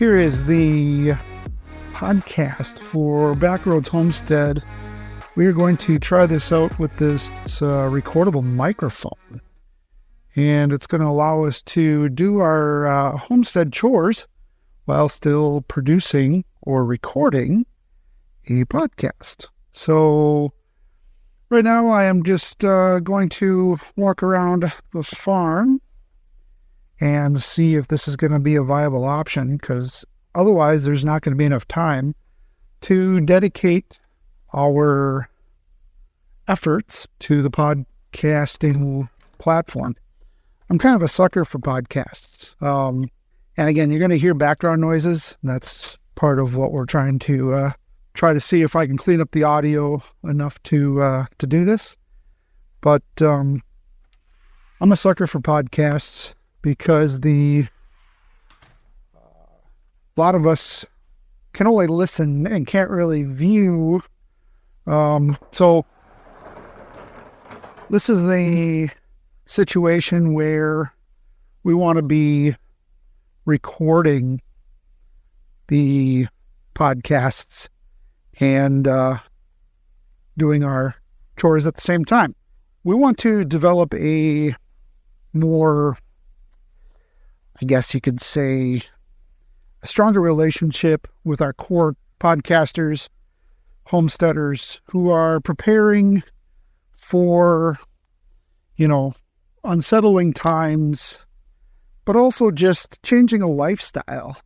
Here is the podcast for Backroads Homestead. We are going to try this out with this recordable microphone. And it's going to allow us to do our homestead chores while still producing or recording a podcast. So right now I am just going to walk around this farm and see if this is going to be a viable option, because otherwise there's not going to be enough time to dedicate our efforts to the podcasting platform. I'm kind of a sucker for podcasts. And again, you're going to hear background noises. That's part of what we're trying to see if I can clean up the audio enough to do this. But I'm a sucker for podcasts because a lot of us can only listen and can't really view. So this is a situation where we want to be recording the podcasts and doing our chores at the same time. We want to develop a more, I guess you could say, a stronger relationship with our core podcasters, homesteaders who are preparing for, unsettling times, but also just changing a lifestyle.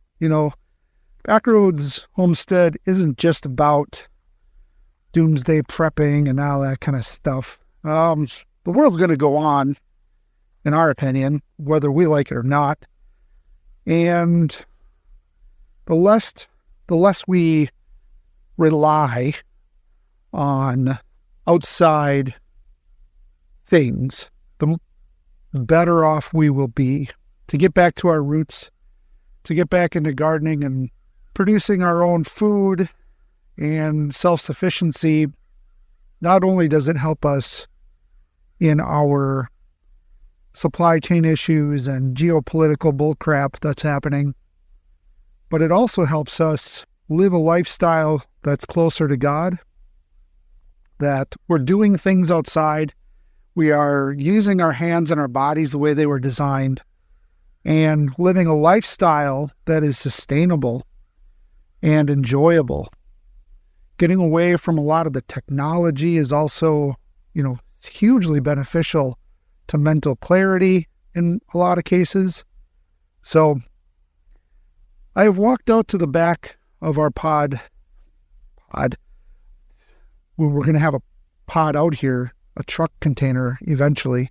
Backroads Homestead isn't just about doomsday prepping and all that kind of stuff. The world's going to go on, in our opinion, whether we like it or not. And the less we rely on outside things, the better off we will be to get back to our roots, to get back into gardening and producing our own food and self-sufficiency. Not only does it help us in our supply chain issues and geopolitical bullcrap that's happening, but it also helps us live a lifestyle that's closer to God, that we're doing things outside, we are using our hands and our bodies the way they were designed, and living a lifestyle that is sustainable and enjoyable. Getting away from a lot of the technology is also, hugely beneficial to mental clarity in a lot of cases. So I have walked out to the back of our pod. We're going to have a pod out here, a truck container eventually,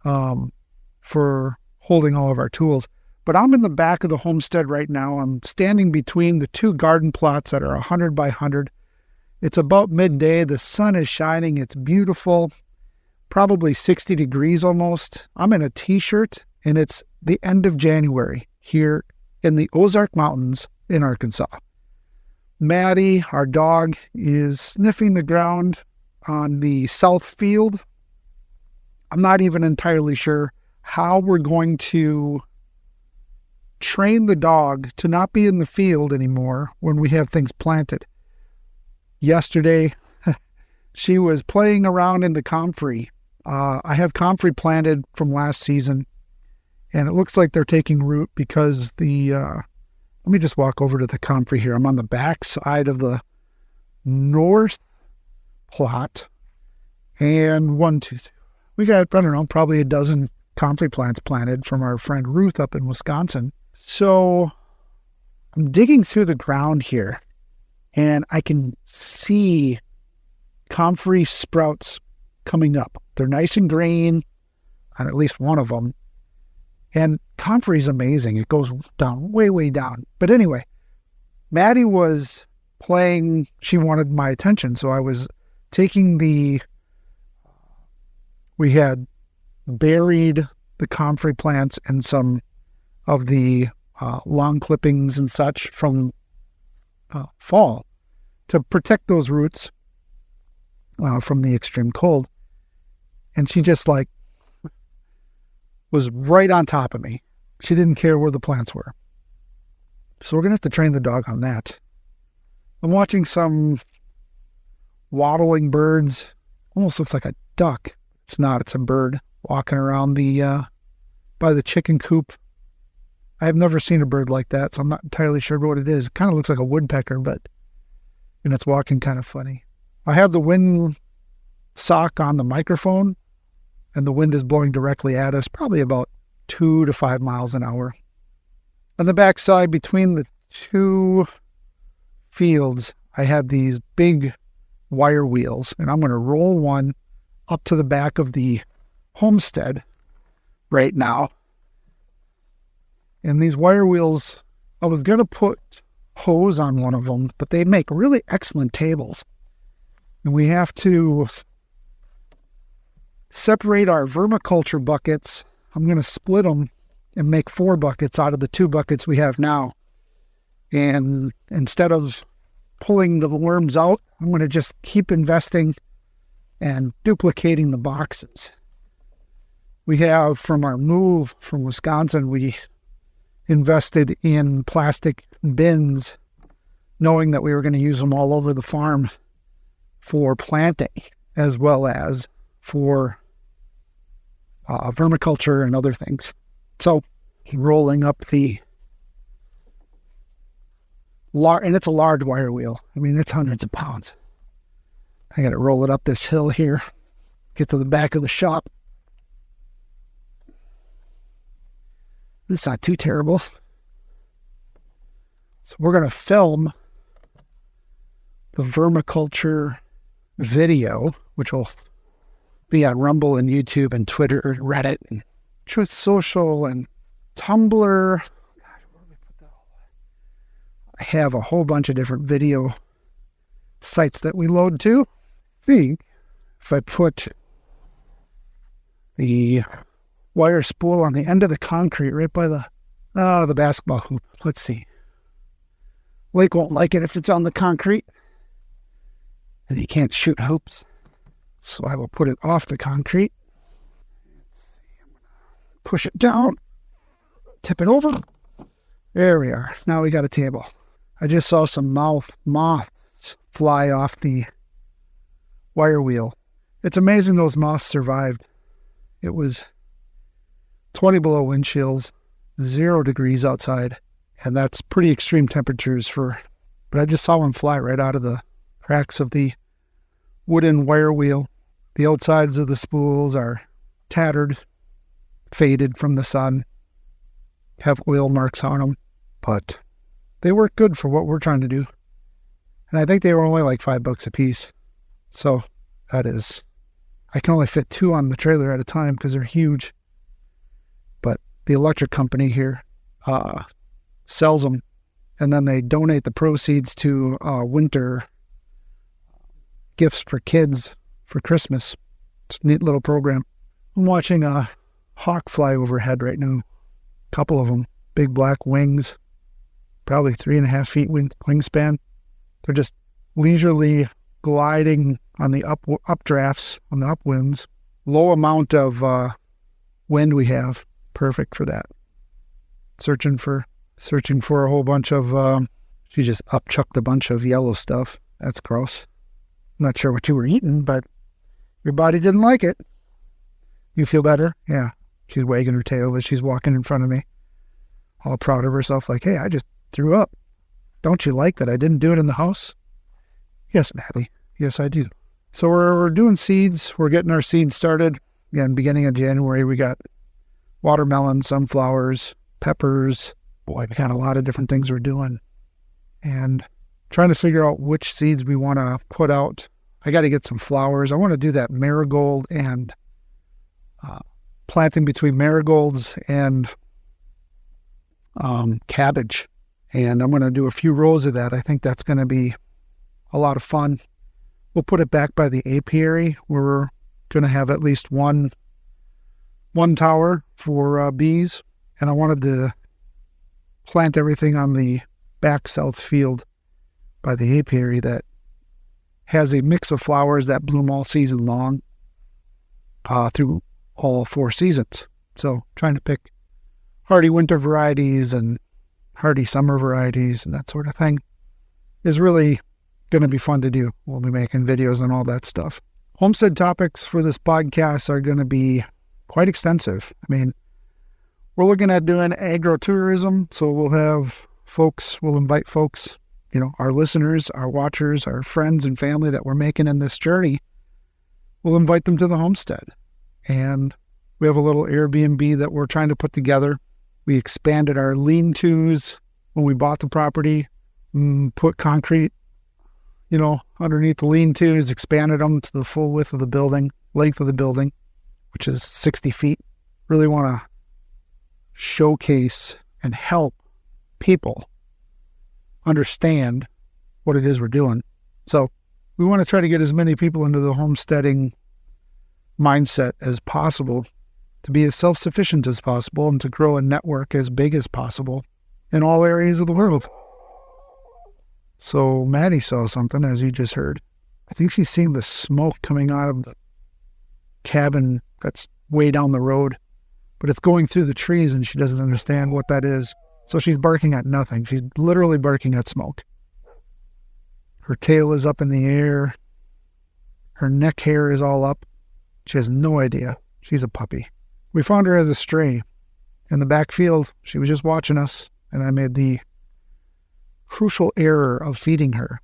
for holding all of our tools. But I'm in the back of the homestead right now. I'm standing between the two garden plots that are 100 by 100. It's about midday. The sun is shining. It's beautiful. Probably 60 degrees almost. I'm in a t-shirt, and it's the end of January here in the Ozark Mountains in Arkansas. Maddie, our dog, is sniffing the ground on the south field. I'm not even entirely sure how we're going to train the dog to not be in the field anymore when we have things planted. Yesterday, she was playing around in the comfrey. I have comfrey planted from last season, and it looks like they're taking root because let me just walk over to the comfrey here. I'm on the back side of the north plot, and we got, I don't know, probably a dozen comfrey plants planted from our friend Ruth up in Wisconsin. So I'm digging through the ground here, and I can see comfrey sprouts coming up. They're nice and green on at least one of them. And comfrey is amazing. It goes down, way, way down. But anyway, Maddie was playing. She wanted my attention. So I was taking we had buried the comfrey plants and some of the lawn clippings and such from fall to protect those roots from the extreme cold. And she just was right on top of me. She didn't care where the plants were. So we're going to have to train the dog on that. I'm watching some waddling birds. Almost looks like a duck. It's not. It's a bird walking around by the chicken coop. I have never seen a bird like that, so I'm not entirely sure what it is. It kind of looks like a woodpecker, and it's walking kind of funny. I have the wind sock on the microphone, and the wind is blowing directly at us, probably about 2 to 5 miles an hour. On the backside, between the two fields, I have these big wire wheels, and I'm going to roll one up to the back of the homestead right now. And these wire wheels, I was going to put hose on one of them, but they make really excellent tables. And we have to separate our vermiculture buckets. I'm going to split them and make 4 buckets out of the 2 buckets we have now. And instead of pulling the worms out, I'm going to just keep investing and duplicating the boxes. We have, from our move from Wisconsin, we invested in plastic bins, knowing that we were going to use them all over the farm for planting, as well as for vermiculture and other things. So, rolling up and it's a large wire wheel. I mean, it's hundreds of pounds. I got to roll it up this hill here, get to the back of the shop. It's not too terrible. So we're going to film the vermiculture video, which will be on Rumble and YouTube and Twitter, Reddit, and Truth Social, and Tumblr. Gosh, where did we put that all? I have a whole bunch of different video sites that we load to. I think if I put the wire spool on the end of the concrete right by the basketball hoop. Let's see. Blake won't like it if it's on the concrete, and he can't shoot hoops. So I will put it off the concrete. Let's see. I'm going to push it down, tip it over. There we are. Now we got a table. I just saw some moths fly off the wire wheel. It's amazing those moths survived. It was 20 below wind chills, 0 degrees outside, and that's pretty extreme temperatures but I just saw one fly right out of the cracks of the wooden wire wheel. The outsides of the spools are tattered, faded from the sun, have oil marks on them, but they work good for what we're trying to do. And I think they were only like $5 a piece. So I can only fit 2 on the trailer at a time because they're huge. But the electric company here sells them, and then they donate the proceeds to winter gifts for kids for Christmas. It's a neat little program. I'm watching a hawk fly overhead right now. A couple of them, big black wings, probably 3.5 feet wingspan. They're just leisurely gliding on the updrafts, on the upwinds. Low amount of wind we have. Perfect for that. Searching for a whole bunch of, she just upchucked a bunch of yellow stuff. That's gross. I'm not sure what you were eating, but your body didn't like it. You feel better? Yeah. She's wagging her tail as she's walking in front of me. All proud of herself, like, hey, I just threw up. Don't you like that I didn't do it in the house? Yes, Maddie. Yes, I do. So we're doing seeds. We're getting our seeds started. Again, beginning of January, we got watermelon, sunflowers, peppers. Boy, we got a lot of different things we're doing. And trying to figure out which seeds we want to put out. I got to get some flowers. I want to do that marigold and planting between marigolds and cabbage. And I'm going to do a few rows of that. I think that's going to be a lot of fun. We'll put it back by the apiary. We're going to have at least one tower for bees. And I wanted to plant everything on the back south field by the apiary that has a mix of flowers that bloom all season long through all 4 seasons. So trying to pick hardy winter varieties and hardy summer varieties and that sort of thing is really going to be fun to do. We'll be making videos and all that stuff. Homestead topics for this podcast are going to be quite extensive. I mean, we're looking at doing agro-tourism, so we'll invite folks, our listeners, our watchers, our friends and family that we're making in this journey. We'll invite them to the homestead. And we have a little Airbnb that we're trying to put together. We expanded our lean-tos when we bought the property, put concrete, underneath the lean-tos, expanded them to the full length of the building, which is 60 feet. Really want to showcase and help people understand what it is we're doing. So we want to try to get as many people into the homesteading mindset as possible, to be as self-sufficient as possible, and to grow a network as big as possible in all areas of the world. So Maddie saw something, as you just heard. I think she's seeing the smoke coming out of the cabin that's way down the road, but it's going through the trees and she doesn't understand what that is. So she's barking at nothing. She's literally barking at smoke. Her tail is up in the air. Her neck hair is all up. She has no idea. She's a puppy. We found her as a stray in the backfield. She was just watching us, and I made the crucial error of feeding her.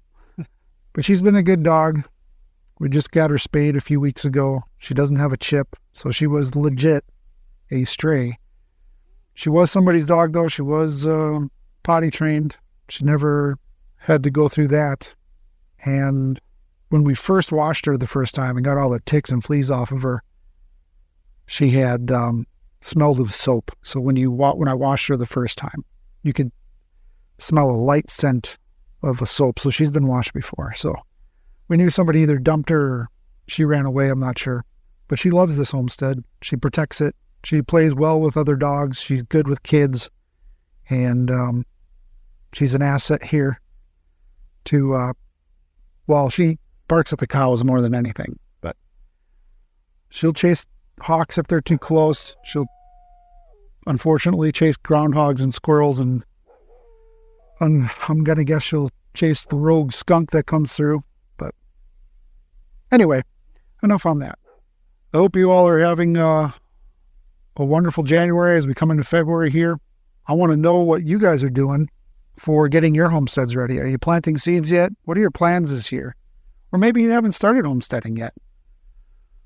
But she's been a good dog. We just got her spayed a few weeks ago. She doesn't have a chip, so she was legit a stray. She was somebody's dog, though. She was potty trained. She never had to go through that. And when we first washed her the first time and got all the ticks and fleas off of her, she had smelled of soap. So when I washed her the first time, you could smell a light scent of a soap. So she's been washed before. So we knew somebody either dumped her or she ran away. I'm not sure. But she loves this homestead. She protects it. She plays well with other dogs. She's good with kids. And she's an asset here to, she barks at the cows more than anything. But she'll chase hawks if they're too close. She'll unfortunately chase groundhogs and squirrels, and I'm going to guess she'll chase the rogue skunk that comes through. But anyway, enough on that. I hope you all are having a wonderful January as we come into February here. I want to know what you guys are doing for getting your homesteads ready. Are you planting seeds yet? What are your plans this year? Or maybe you haven't started homesteading yet.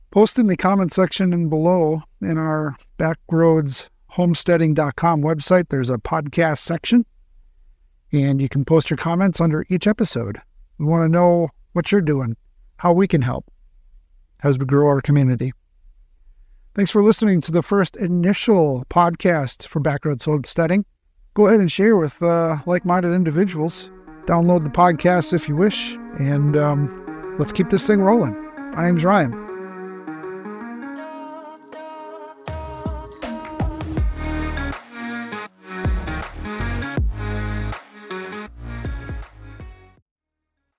Post in the comment section and below in our backroadshomesteading.com website. There's a podcast section, and you can post your comments under each episode. We want to know what you're doing, how we can help as we grow our community. Thanks for listening to the first initial podcast for Backroads Homesteading. Go ahead and share with like-minded individuals. Download the podcast if you wish, and let's keep this thing rolling. My name's Ryan.